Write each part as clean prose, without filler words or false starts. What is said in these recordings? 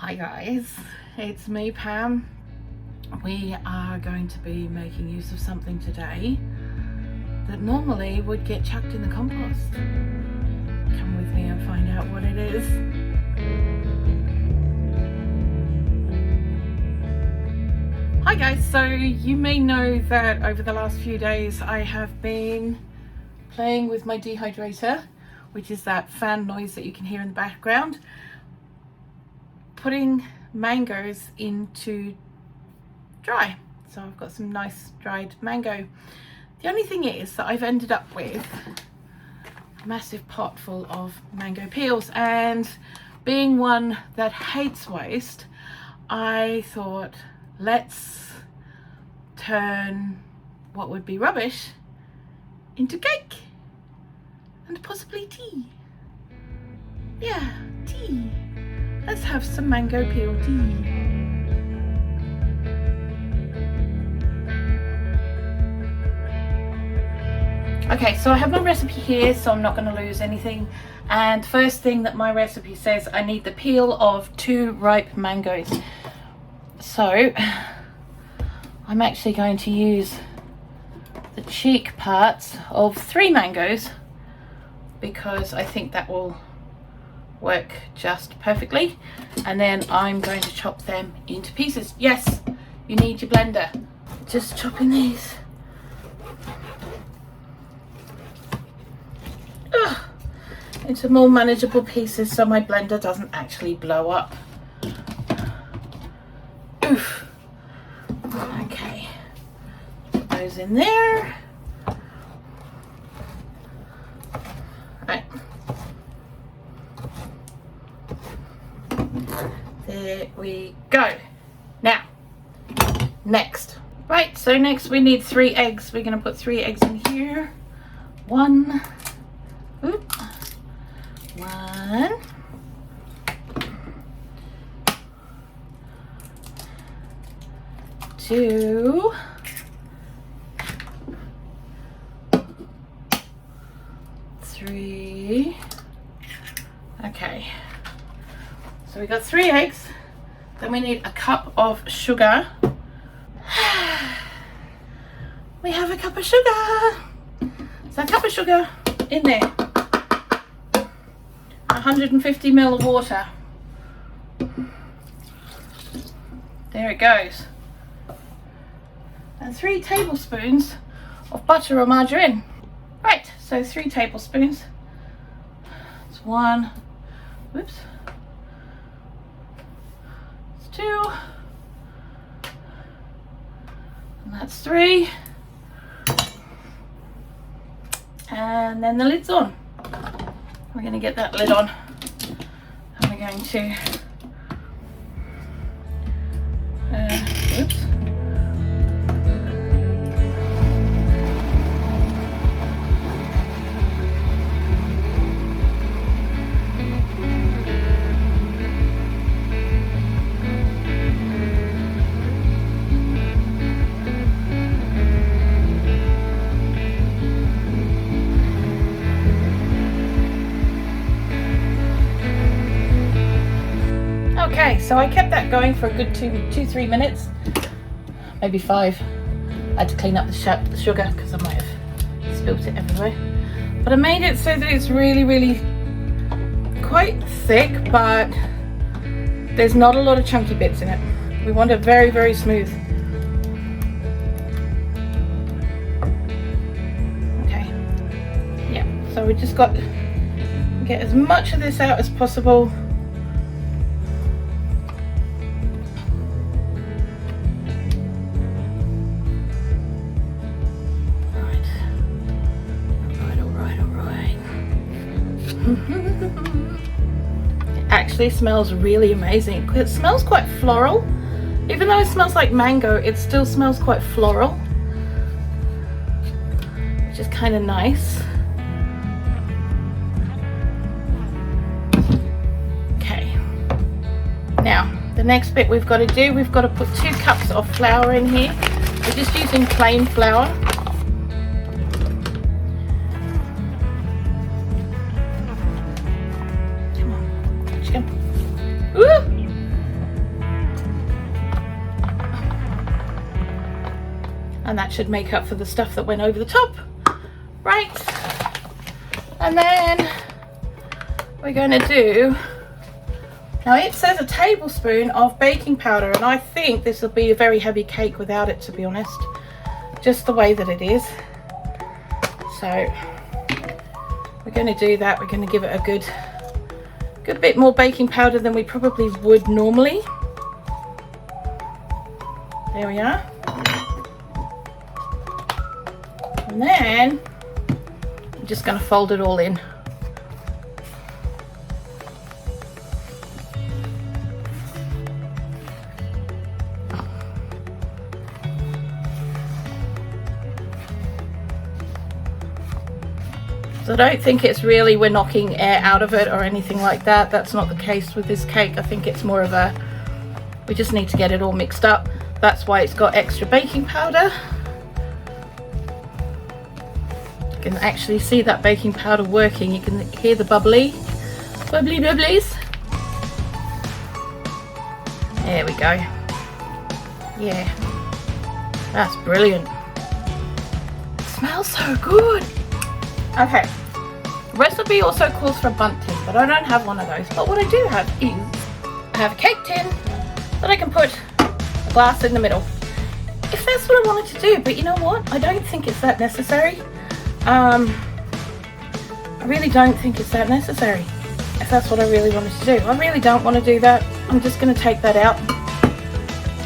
Hi guys, it's me Pam. We are going to be making use of something today that normally would get chucked in the compost. Come with me and find out what it is. Hi guys, so you may know that over the last few days I have been playing with my dehydrator, which is that fan noise that you can hear in the background, putting mangoes into dry. So I've got some nice dried mango. The only thing is that I've ended up with a massive pot full of mango peels, and being one that hates waste, I thought, let's turn what would be rubbish into cake and possibly tea. Yeah, tea. Let's have some mango peel tea. Okay, so I have my recipe here, so I'm not going to lose anything. And first thing that my recipe says, I need the peel of 2 ripe mangoes. So I'm actually going to use the cheek parts of 3 mangoes because I think that will work just perfectly. And then I'm going to chop them into pieces. Yes, you need your blender. Just chopping these into more manageable pieces so my blender doesn't actually blow up. Oof. Okay, put those in there. Right. There we go. Now, next. Right, so next we need 3 eggs. We're going to put 3 eggs in here. 1, 2, 3. Okay. So we got 3 eggs, then we need a cup of sugar. We have a cup of sugar. So a cup of sugar in there. 150 ml of water. There it goes. And 3 tablespoons of butter or margarine. Right, so 3 tablespoons. It's 1, whoops. 2, and that's 3, and then the lid's on. We're going to get that lid on, and we're going to whoops. Okay, so I kept that going for a good 2-3 minutes, maybe 5. I had to clean up the sugar because I might have spilt it everywhere. But I made it so that it's really quite thick, but there's not a lot of chunky bits in it. We want it very smooth. Okay, yeah, so we just got to get as much of this out as possible. It actually smells really amazing. It smells quite floral. Even though it smells like mango, it still smells quite floral, which is kind of nice. Okay, now the next bit we've got to do, we've got to put 2 cups of flour in here. We're just using plain flour. Come on, Woo! that should make up for the stuff that went over the top. Right, and then we're going to do, now it says a tablespoon of baking powder, and I think this will be a very heavy cake without it, to be honest, just the way that it is. So we're going to do that. We're going to give it a good bit more baking powder than we probably would normally. There we are. And then I'm just going to fold it all in. So I don't think it's really we're knocking air out of it or anything like that. That's not the case with this cake. I think it's more of a, we just need to get it all mixed up. That's why it's got extra baking powder. You can actually see that baking powder working. You can hear the bubblies. There we go. Yeah, that's brilliant. It smells so good. Okay, the recipe also calls for a bundt tin, but I don't have one of those. But what I do have is, I have a cake tin that I can put a glass in the middle, if that's what I wanted to do. But you know what? I don't think it's that necessary. I really don't think it's that necessary, if that's what I really wanted to do. I really don't want to do that. I'm just going to take that out,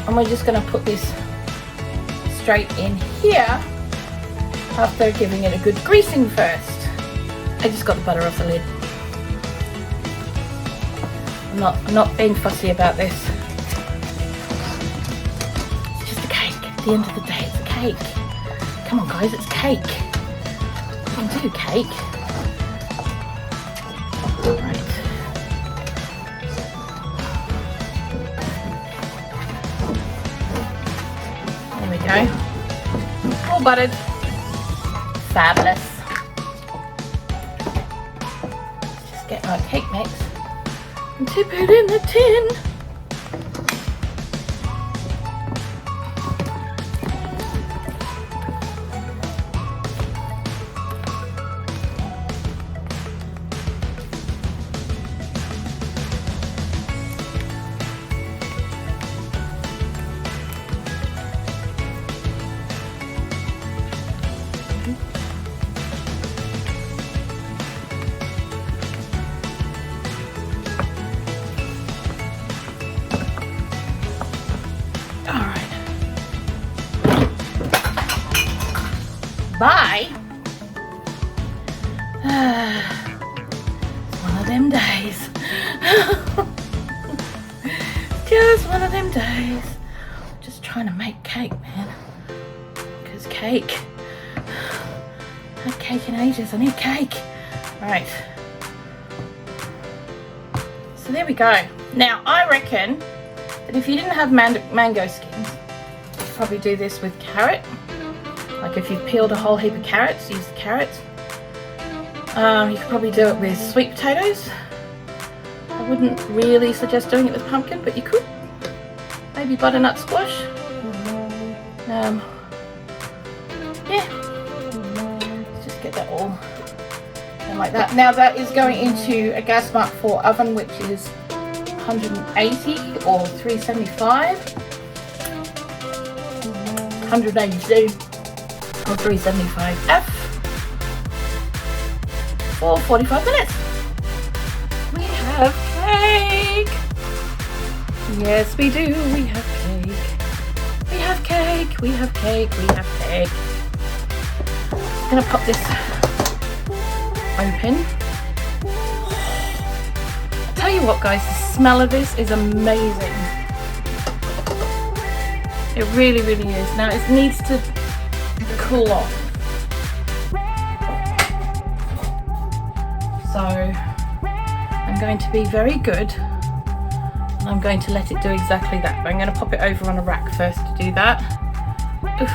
and we're just going to put this straight in here after giving it a good greasing first. I just got the butter off the lid. I'm not being fussy about this. It's just a cake. At the end of the day, it's a cake. Come on guys, it's cake. We can do cake. Right. There we go. All buttered. Fabulous. Let's just get our cake mix and tip it in the tin. Bye. One of them days. Just one of them days. Just trying to make cake, man. Because cake. I haven't had cake in ages. I need cake. Right. So there we go. Now I reckon that if you didn't have mango skins, you'd probably do this with carrot. Like if you've peeled a whole heap of carrots, use the carrots. You could probably do it with sweet potatoes. I wouldn't really suggest doing it with pumpkin, but you could. Maybe butternut squash. Yeah. Let's just get that all done like that. Now that is going into a gas mark 4 oven, which is 180 or 375. 182. Or 375F for 45 minutes. We have cake. Yes, we do. We have cake. We have cake. We have cake. We have cake. I'm gonna pop this open. I'll tell you what, guys, the smell of this is amazing. It really, really is. Now it needs to cool off. So I'm going to be very good, and I'm going to let it do exactly that. But I'm going to pop it over on a rack first to do that. Oof.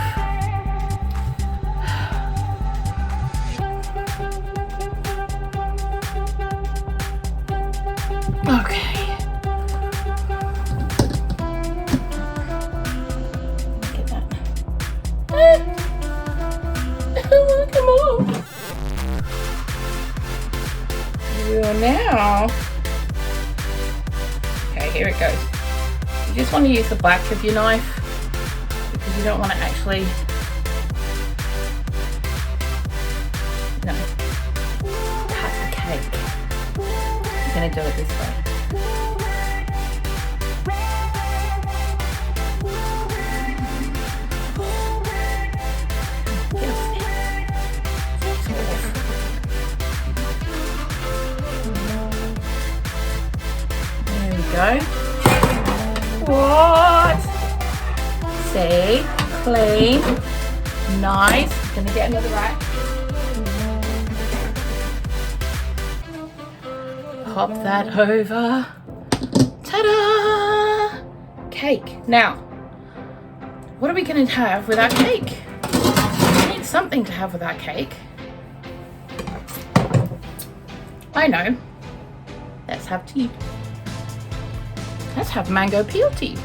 Okay. Get that. Oh. Okay, here it goes. You just want to use the back of your knife because you don't want to actually, no, cut the cake. You're going to do it this way. Go. What? See? Clean. Nice. Gonna get another rack. Pop that over. Ta-da! Cake. Now, what are we gonna have with our cake? We need something to have with our cake. I know. Let's have tea. Let's have mango peel tea.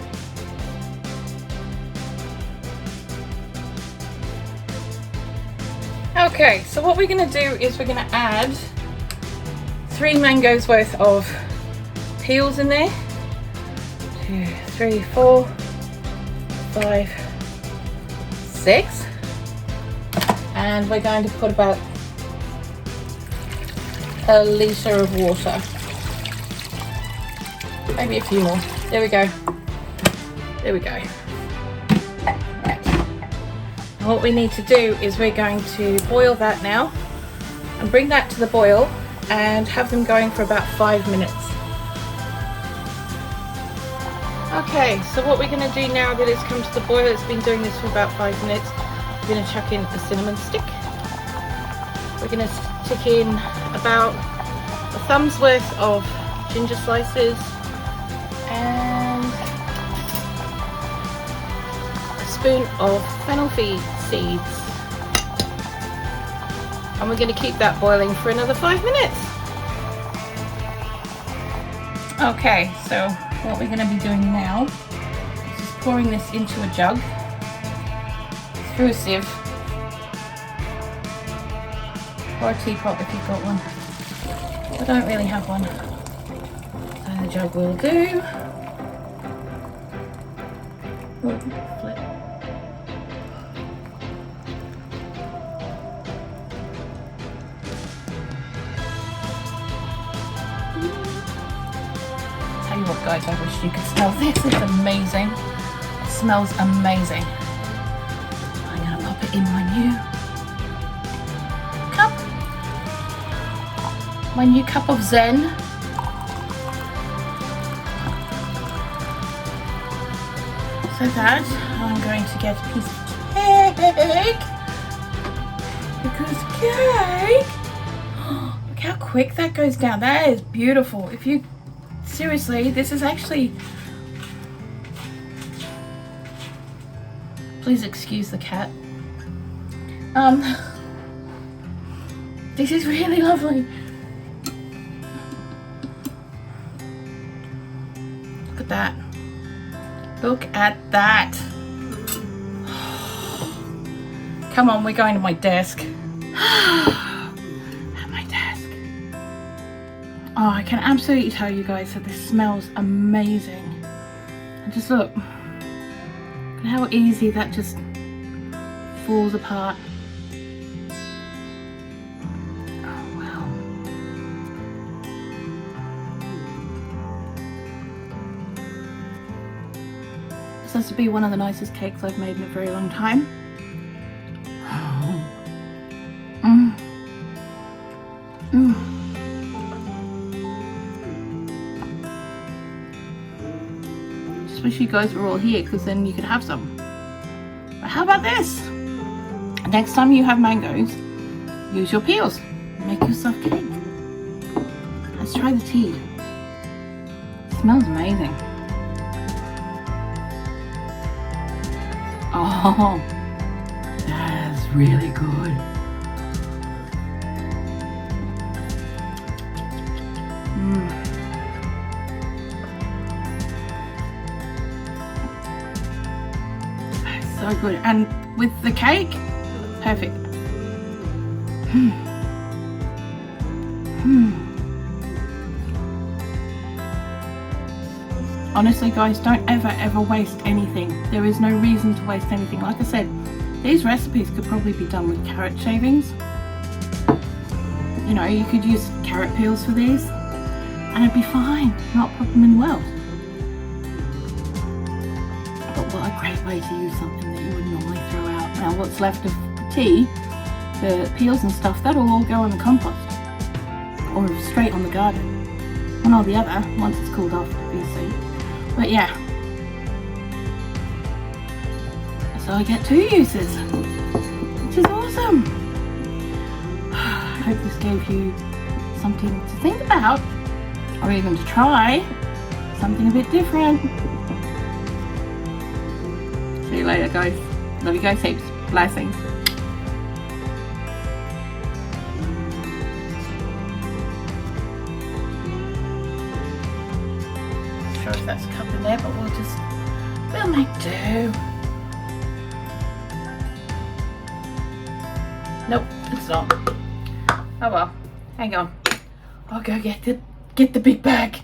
Okay, so what we're going to do is we're going to add 3 mangoes worth of peels in there. 2, 3, 4, 5, 6. And we're going to put about a litre of water. Maybe a few more. There we go. There we go. Right. And what we need to do is we're going to boil that now and bring that to the boil and have them going for about 5 minutes. Okay, so what we're going to do now that it's come to the boil, it's been doing this for about 5 minutes, we're going to chuck in a cinnamon stick. We're going to stick in about a thumb's worth of ginger slices and a spoon of fennel seeds, and we're going to keep that boiling for another 5 minutes. Okay, so what we're going to be doing now is just pouring this into a jug through a sieve or a teapot if you've got one. I don't really have one, so the jug will do. Flip. Tell you what guys, I wish you could smell this. It's amazing. It smells amazing. I'm going to pop it in my new cup. My new cup of Zen. So that I'm going to get a piece of cake. Because cake, look how quick that goes down. That is beautiful. If you, seriously, this is actually, please excuse the cat. This is really lovely. Look at that. Look at that. Come on, we're going to my desk. At my desk. Oh, I can absolutely tell you guys that this smells amazing. And just look. Look at how easy that just falls apart. This has to be one of the nicest cakes I've made in a very long time. Just wish you guys were all here because then you could have some. But how about this? Next time you have mangoes, use your peels. Make yourself cake. Let's try the tea. It smells amazing. Oh, that's really good. That's so good. And with the cake, perfect. honestly guys, don't ever waste anything. There is no reason to waste anything. Like I said, these recipes could probably be done with carrot shavings. You know, you could use carrot peels for these and it'd be fine, not pop them in the world. But what a great way to use something that you would normally throw out. Now what's left of the tea, the peels and stuff, that'll all go on the compost or straight on the garden. One or the other, once it's cooled off, obviously. But yeah, so I get 2 uses, which is awesome. I hope this gave you something to think about, or even to try something a bit different. See you later guys. Love you guys heaps. Blessings. Not sure if that's a cup in there, but we'll make do. Nope, it's not. Oh well, hang on. I'll go get the big bag.